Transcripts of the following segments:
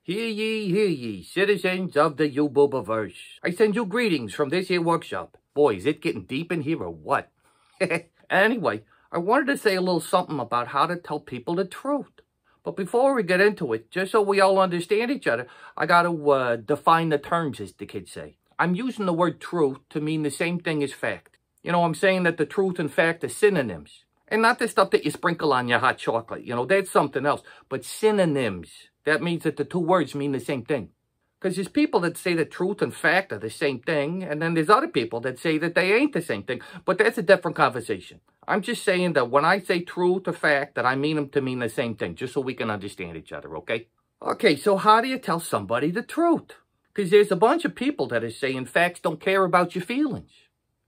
Hear ye, citizens of the U-Boobiverse. I send you greetings from this here workshop. Boy, is it getting deep in here or what? Anyway, I wanted to say a little something about how to tell people the truth. But before we get into it, just so we all understand each other, I got to define the terms, as the kids say. I'm using the word truth to mean the same thing as fact. You know, I'm saying that the truth and fact are synonyms. And not the stuff that you sprinkle on your hot chocolate. You know, that's something else. But synonyms. That means that the two words mean the same thing. Because there's people that say that truth and fact are the same thing. And then there's other people that say that they ain't the same thing. But that's a different conversation. I'm just saying that when I say truth or fact, that I mean them to mean the same thing. Just so we can understand each other, okay? Okay, so how do you tell somebody the truth? Because there's a bunch of people that are saying facts don't care about your feelings.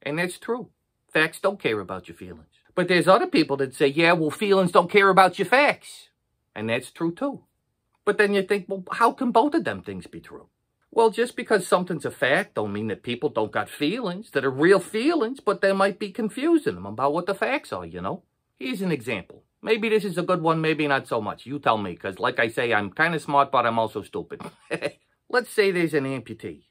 And that's true. Facts don't care about your feelings. But there's other people that say, yeah, well, feelings don't care about your facts. And that's true too. But then you think, well, how can both of them things be true? Well, just because something's a fact don't mean that people don't got feelings that are real feelings, but they might be confusing them about what the facts are, you know? Here's an example. Maybe this is a good one, maybe not so much. You tell me, because like I say, I'm kind of smart, but I'm also stupid. Let's say there's an amputee.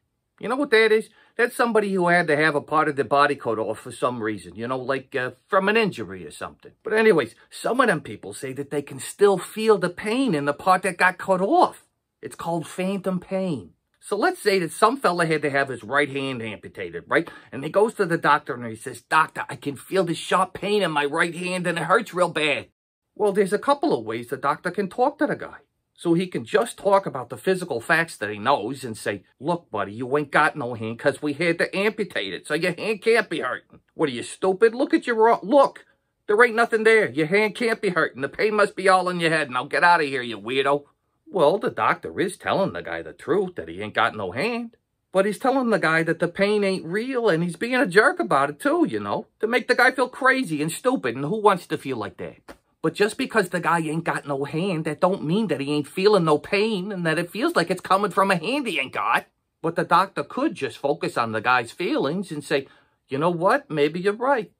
You know what that is? That's somebody who had to have a part of their body cut off for some reason, you know, like from an injury or something. But anyways, some of them people say that they can still feel the pain in the part that got cut off. It's called phantom pain. So let's say that some fella had to have his right hand amputated, right? And he goes to the doctor and he says, "Doctor, I can feel this sharp pain in my right hand and it hurts real bad." Well, there's a couple of ways the doctor can talk to the guy. So he can just talk about the physical facts that he knows and say, "Look, buddy, you ain't got no hand because we had to amputate it, so your hand can't be hurting. What are you, stupid? Look at your arm. Look, there ain't nothing there. Your hand can't be hurting. The pain must be all in your head. Now get out of here, you weirdo." Well, the doctor is telling the guy the truth, that he ain't got no hand. But he's telling the guy that the pain ain't real, and he's being a jerk about it too, you know, to make the guy feel crazy and stupid, and who wants to feel like that? But just because the guy ain't got no hand, that don't mean that he ain't feeling no pain and that it feels like it's coming from a hand he ain't got. But the doctor could just focus on the guy's feelings and say, "You know what? Maybe you're right.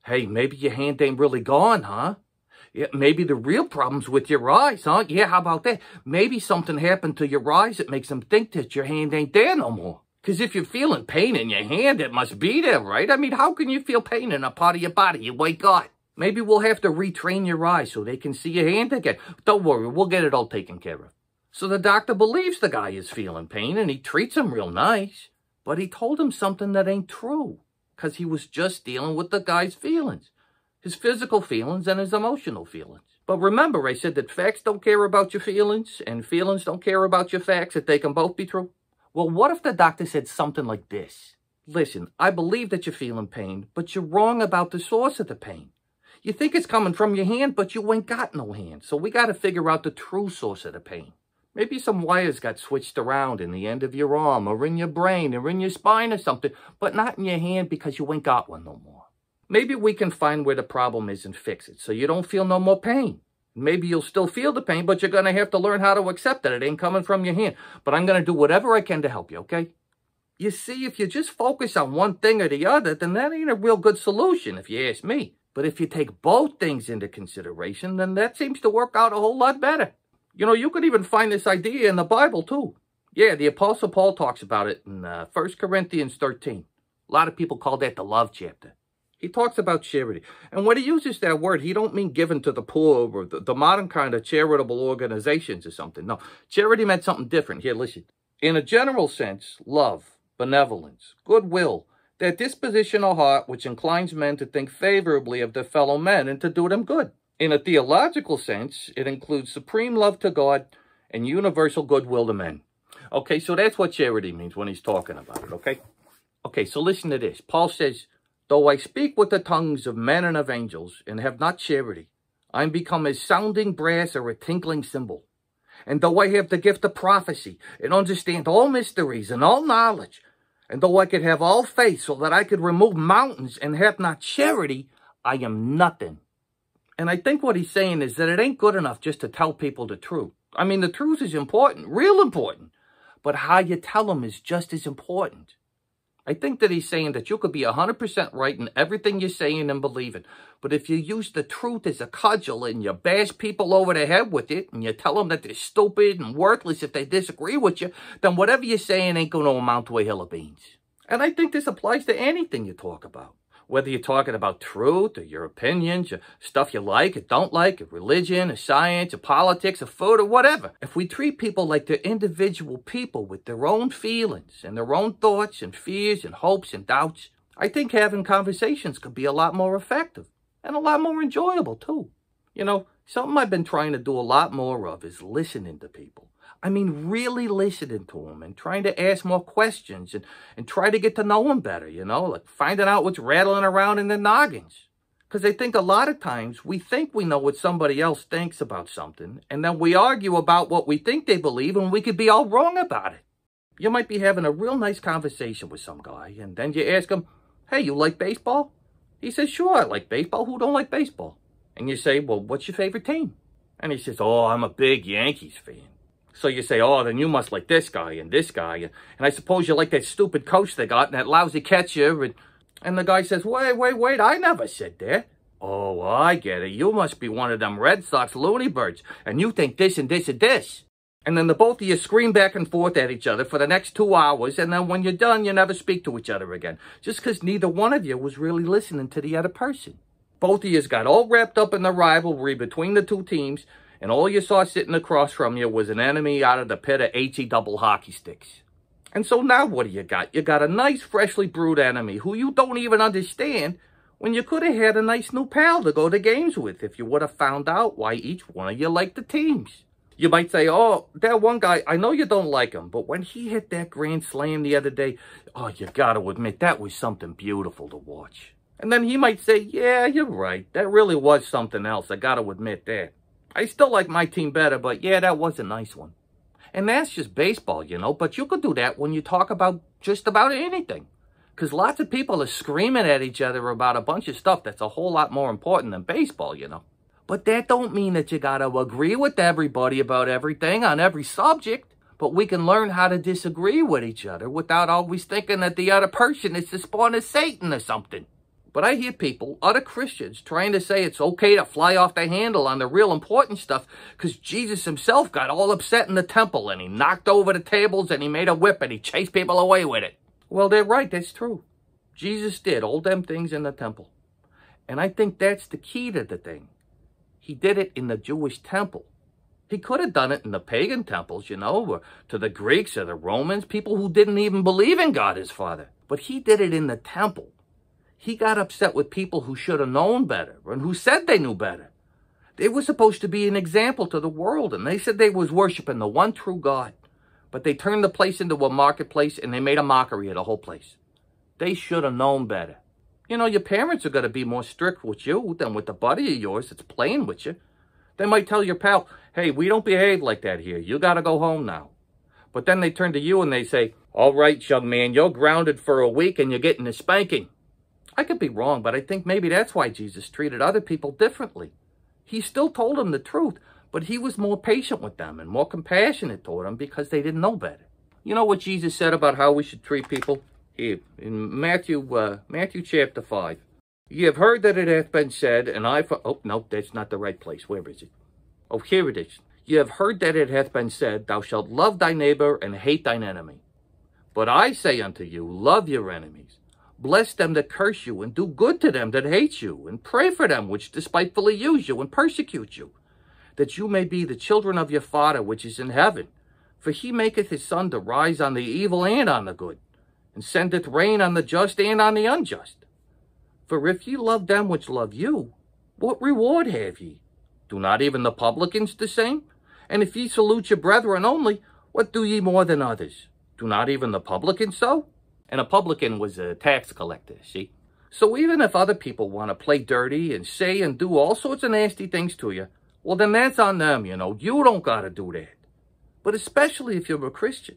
Hey, maybe your hand ain't really gone, huh? Yeah, maybe the real problem's with your eyes, huh? Yeah, how about that? Maybe something happened to your eyes that makes them think that your hand ain't there no more. Because if you're feeling pain in your hand, it must be there, right? I mean, how can you feel pain in a part of your body you ain't got? Maybe we'll have to retrain your eyes so they can see your hand again. Don't worry, we'll get it all taken care of." So the doctor believes the guy is feeling pain and he treats him real nice. But he told him something that ain't true because he was just dealing with the guy's feelings. His physical feelings and his emotional feelings. But remember, I said that facts don't care about your feelings and feelings don't care about your facts, that they can both be true. Well, what if the doctor said something like this? "Listen, I believe that you're feeling pain, but you're wrong about the source of the pain. You think it's coming from your hand, but you ain't got no hand. So we got to figure out the true source of the pain. Maybe some wires got switched around in the end of your arm or in your brain or in your spine or something, but not in your hand because you ain't got one no more. Maybe we can find where the problem is and fix it so you don't feel no more pain. Maybe you'll still feel the pain, but you're going to have to learn how to accept that it ain't coming from your hand. But I'm going to do whatever I can to help you, okay?" You see, if you just focus on one thing or the other, then that ain't a real good solution, if you ask me. But if you take both things into consideration, then that seems to work out a whole lot better. You know, you could even find this idea in the Bible, too. Yeah, the Apostle Paul talks about it in 1 Corinthians 13. A lot of people call that the love chapter. He talks about charity. And when he uses that word, he don't mean giving to the poor or the modern kind of charitable organizations or something. No, charity meant something different. Here, listen. In a general sense, love, benevolence, goodwill, that disposition of heart which inclines men to think favorably of their fellow men and to do them good. In a theological sense, it includes supreme love to God and universal goodwill to men. Okay, so that's what charity means when he's talking about it, okay? Okay, so listen to this. Paul says, "Though I speak with the tongues of men and of angels and have not charity, I am become as sounding brass or a tinkling cymbal. And though I have the gift of prophecy and understand all mysteries and all knowledge, and though I could have all faith so that I could remove mountains and have not charity, I am nothing." And I think what he's saying is that it ain't good enough just to tell people the truth. I mean, the truth is important, real important. But how you tell them is just as important. I think that he's saying that you could be 100% right in everything you're saying and believing. But if you use the truth as a cudgel and you bash people over the head with it and you tell them that they're stupid and worthless if they disagree with you, then whatever you're saying ain't going to amount to a hill of beans. And I think this applies to anything you talk about. Whether you're talking about truth or your opinions, or stuff you like or don't like, or religion or science or politics or food or whatever. If we treat people like they're individual people with their own feelings and their own thoughts and fears and hopes and doubts, I think having conversations could be a lot more effective and a lot more enjoyable too. You know, something I've been trying to do a lot more of is listening to people. I mean, really listening to them and trying to ask more questions and try to get to know them better, you know, like finding out what's rattling around in their noggins. Because I think a lot of times we think we know what somebody else thinks about something, and then we argue about what we think they believe, and we could be all wrong about it. You might be having a real nice conversation with some guy, and then you ask him, hey, you like baseball? He says, sure, I like baseball. Who don't like baseball? And you say, well, what's your favorite team? And he says, oh, I'm a big Yankees fan. So you say, oh, then you must like this guy and this guy. And I suppose you like that stupid coach they got and that lousy catcher. And the guy says, wait, I never said that. Oh, I get it. You must be one of them Red Sox loony birds. And you think this and this and this. And then the both of you scream back and forth at each other for the next 2 hours. And then when you're done, you never speak to each other again. Just because neither one of you was really listening to the other person. Both of you got all wrapped up in the rivalry between the two teams. And all you saw sitting across from you was an enemy out of the pit of HE double hockey sticks. And so now what do you got? You got a nice, freshly brewed enemy who you don't even understand, when you could have had a nice new pal to go to games with if you would have found out why each one of you liked the teams. You might say, oh, that one guy, I know you don't like him, but when he hit that grand slam the other day, oh, you got to admit, that was something beautiful to watch. And then he might say, yeah, you're right. That really was something else. I got to admit that. I still like my team better, but yeah, that was a nice one. And that's just baseball, you know, but you could do that when you talk about just about anything. Because lots of people are screaming at each other about a bunch of stuff that's a whole lot more important than baseball, you know. But that don't mean that you got to agree with everybody about everything on every subject. But we can learn how to disagree with each other without always thinking that the other person is the spawn of Satan or something. But I hear people, other Christians, trying to say it's okay to fly off the handle on the real important stuff because Jesus himself got all upset in the temple and he knocked over the tables and he made a whip and he chased people away with it. Well, they're right. That's true. Jesus did all them things in the temple. And I think that's the key to the thing. He did it in the Jewish temple. He could have done it in the pagan temples, you know, or to the Greeks or the Romans, people who didn't even believe in God as Father. But he did it in the temple. He got upset with people who should have known better and who said they knew better. They were supposed to be an example to the world, and they said they was worshiping the one true God. But they turned the place into a marketplace, and they made a mockery of the whole place. They should have known better. You know, your parents are going to be more strict with you than with the buddy of yours that's playing with you. They might tell your pal, hey, we don't behave like that here. You got to go home now. But then they turn to you and they say, all right, young man, you're grounded for a week and you're getting a spanking. I could be wrong, but I think maybe that's why Jesus treated other people differently. He still told them the truth, but he was more patient with them and more compassionate toward them because they didn't know better. You know what Jesus said about how we should treat people? Here, in Matthew chapter 5. Ye have heard that it hath been said, and oh, no, that's not the right place. Where is it? Oh, here it is. Ye have heard that it hath been said, thou shalt love thy neighbor and hate thine enemy. But I say unto you, love your enemies. Bless them that curse you, and do good to them that hate you, and pray for them which despitefully use you and persecute you, that you may be the children of your Father which is in heaven. For he maketh his sun to rise on the evil and on the good, and sendeth rain on the just and on the unjust. For if ye love them which love you, what reward have ye? Do not even the publicans the same? And if ye salute your brethren only, what do ye more than others? Do not even the publicans so? And a publican was a tax collector, see? So even if other people want to play dirty and say and do all sorts of nasty things to you, well, then that's on them, you know. You don't got to do that. But especially if you're a Christian.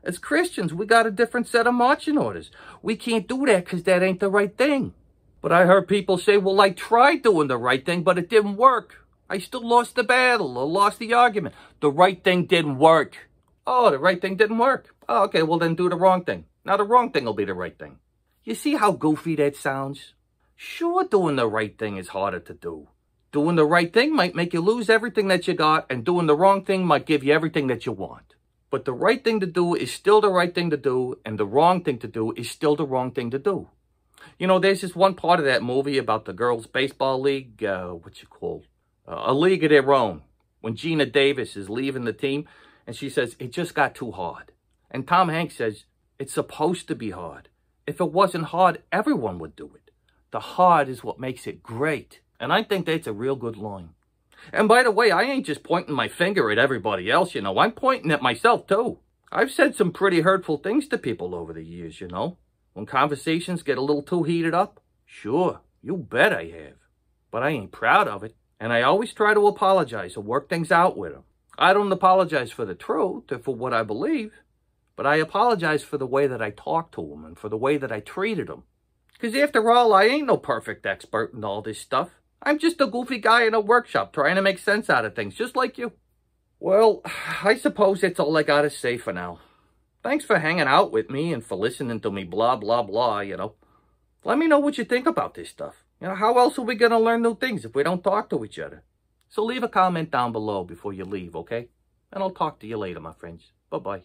As Christians, we got a different set of marching orders. We can't do that because that ain't the right thing. But I heard people say, well, I tried doing the right thing, but it didn't work. I still lost the battle or lost the argument. The right thing didn't work. Oh, the right thing didn't work. Oh, okay, well, then do the wrong thing. Now the wrong thing will be the right thing. You see how goofy that sounds? Sure, doing the right thing is harder to do. Doing the right thing might make you lose everything that you got, and doing the wrong thing might give you everything that you want. But the right thing to do is still the right thing to do, and the wrong thing to do is still the wrong thing to do. You know, there's this one part of that movie about the girls' baseball league, a league of their own, when Gina Davis is leaving the team, and she says, it just got too hard. And Tom Hanks says, it's supposed to be hard. If it wasn't hard, everyone would do it. The hard is what makes it great. And I think that's a real good line. And by the way, I ain't just pointing my finger at everybody else, you know. I'm pointing at myself, too. I've said some pretty hurtful things to people over the years, you know. When conversations get a little too heated up. Sure, you bet I have. But I ain't proud of it. And I always try to apologize or work things out with them. I don't apologize for the truth or for what I believe. But I apologize for the way that I talked to them and for the way that I treated them. Because after all, I ain't no perfect expert in all this stuff. I'm just a goofy guy in a workshop trying to make sense out of things, just like you. Well, I suppose that's all I gotta say for now. Thanks for hanging out with me and for listening to me blah, blah, blah, you know. Let me know what you think about this stuff. You know, how else are we gonna learn new things if we don't talk to each other? So leave a comment down below before you leave, okay? And I'll talk to you later, my friends. Bye-bye.